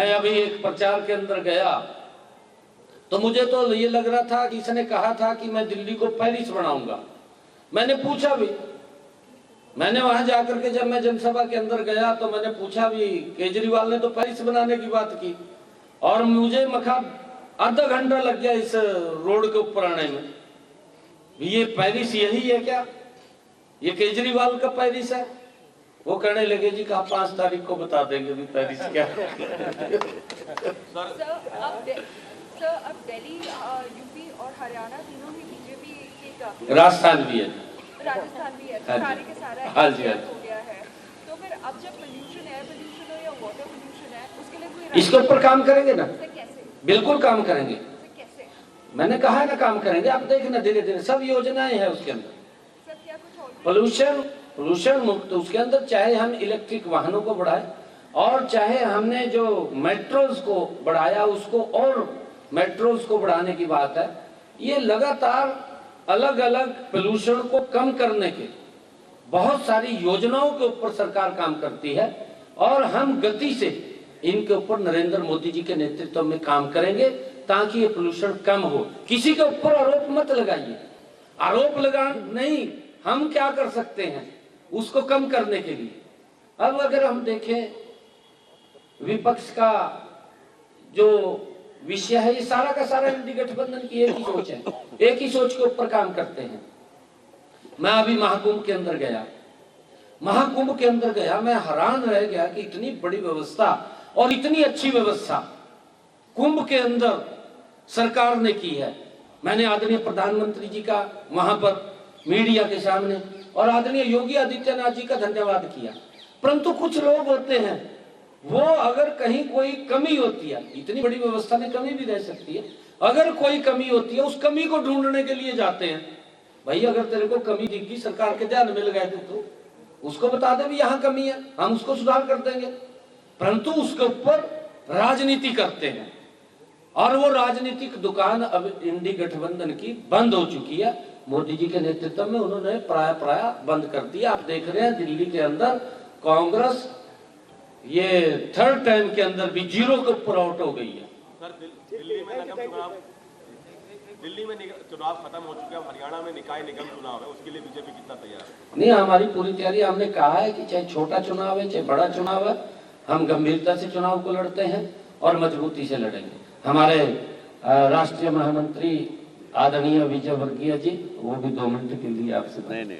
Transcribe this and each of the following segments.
मैं अभी एक प्रचार के अंदर गया तो मुझे तो ये लग रहा था कि इसने कहा था कि मैं दिल्ली को पेरिस बनाऊंगा। मैंने पूछा भी, मैंने वहां जाकर के जब मैं जनसभा के अंदर गया तो मैंने पूछा भी, केजरीवाल ने तो पेरिस बनाने की बात की और मुझे मखा आधा घंटा लग गया इस रोड के ऊपर आने में। ये पेरिस यही है क्या? ये केजरीवाल का पेरिस है? वो कहने लगे जी कहा 5 तारीख को बता देंगे भी पेरिस क्या है। सर अब दिल्ली, यूपी और हरियाणा तीनों ही बीजेपी के, राजस्थान भी है, राजस्थान भी है, तो सारे के सारा हाँ जी हो गया है। तो फिर अब जब पोल्यूशन, एयर पोल्यूशन हो या वाटर पोल्यूशन है, उसके लिए कोई इसके ऊपर काम करेंगे ना? कैसे? बिल्कुल काम करेंगे। कैसे? मैंने कहा है ना काम करेंगे, आप देखना धीरे धीरे सब योजनाएं हैं उसके अंदर। सर क्या कुछ पोल्यूशन मुक्त, उसके अंदर चाहे हम इलेक्ट्रिक वाहनों को बढ़ाएं और चाहे हमने जो मेट्रोज को बढ़ाया उसको और मेट्रोज को बढ़ाने की बात है। ये लगातार अलग अलग पोल्यूशन को कम करने के बहुत सारी योजनाओं के ऊपर सरकार काम करती है और हम गति से इनके ऊपर नरेंद्र मोदी जी के नेतृत्व में काम करेंगे ताकि ये पोल्यूशन कम हो। किसी के ऊपर आरोप मत लगाइए, आरोप लगा नहीं, हम क्या कर सकते हैं उसको कम करने के लिए। अब अगर हम देखें विपक्ष का जो विषय है, ये सारा का सारा इंडी गठबंधन की एक ही सोच है, एक ही सोच के ऊपर काम करते हैं। मैं अभी महाकुंभ के अंदर गया, मैं हैरान रह गया कि इतनी बड़ी व्यवस्था और इतनी अच्छी व्यवस्था कुंभ के अंदर सरकार ने की है। मैंने आदरणीय प्रधानमंत्री जी का वहां पर मीडिया के सामने और आदरणीय योगी आदित्यनाथ जी का धन्यवाद किया। परंतु कुछ लोग होते हैं, वो अगर कहीं कोई कमी होती है, इतनी बड़ी व्यवस्था में कमी भी रह सकती है, अगर कोई कमी होती है उस कमी को ढूंढने के लिए जाते हैं। भाई अगर तेरे को कमी दिखी, सरकार के ध्यान मिल गए तो उसको बता दे भी यहाँ कमी है, हम उसको सुधार कर देंगे। परंतु उसके ऊपर राजनीति करते हैं और वो राजनीतिक दुकान अब इंडी गठबंधन की बंद हो चुकी है। मोदी जी के नेतृत्व में उन्होंने प्राय बंद कर दिया। आप देख रहे हैं दिल्ली के अंदर कांग्रेस ये 3rd टाइम के अंदर भी 0 के ऊपर आउट हो गई है। सर दिल्ली में चुनाव खत्म हो चुका है, हरियाणा में निकाय निगम चुनाव है, उसके लिए बीजेपी कितना तैयार है? नहीं, हमारी पूरी तैयारी, हमने कहा है कि चाहे छोटा चुनाव है चाहे बड़ा चुनाव है, हम गंभीरता से चुनाव को लड़ते हैं और मजबूती से लड़ेंगे। हमारे राष्ट्रीय महामंत्री आदरणीय विजय वर्गीय जी, वो भी 2 मिनट के लिए आपसे। नहीं,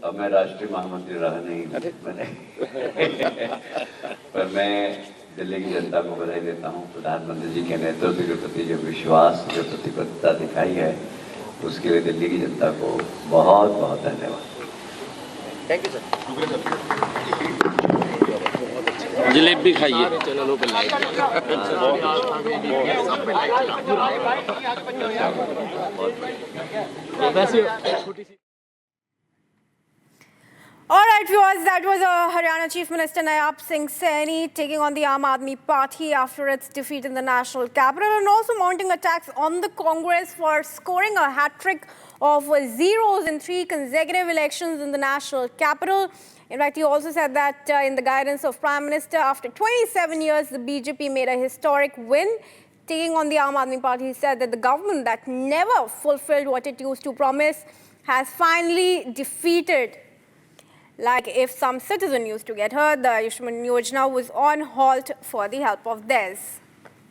अब मैं राष्ट्रीय महामंत्री रहा नहीं मैंने पर मैं दिल्ली की जनता को बधाई देता हूँ। प्रधानमंत्री जी के नेतृत्व के प्रति जो विश्वास, जो प्रतिबद्धता दिखाई है, उसके लिए दिल्ली की जनता को बहुत बहुत धन्यवाद। Thank you sir. जलेबी खाइए। All right, viewers, that was Haryana Chief Minister Nayab Singh Saini taking on the Aam Aadmi Party after its defeat in the national capital, and also mounting attacks on the Congress for scoring a hat-trick of zeros in 3 consecutive elections in the national capital. In fact, he also said that in the guidance of Prime Minister, after 27 years, the BJP made a historic win. Taking on the Aam Aadmi Party, he said that the government that never fulfilled what it used to promise has finally defeated. Like if some citizen used to get hurt, the Ayushman Yojana was on halt for the help of theirs.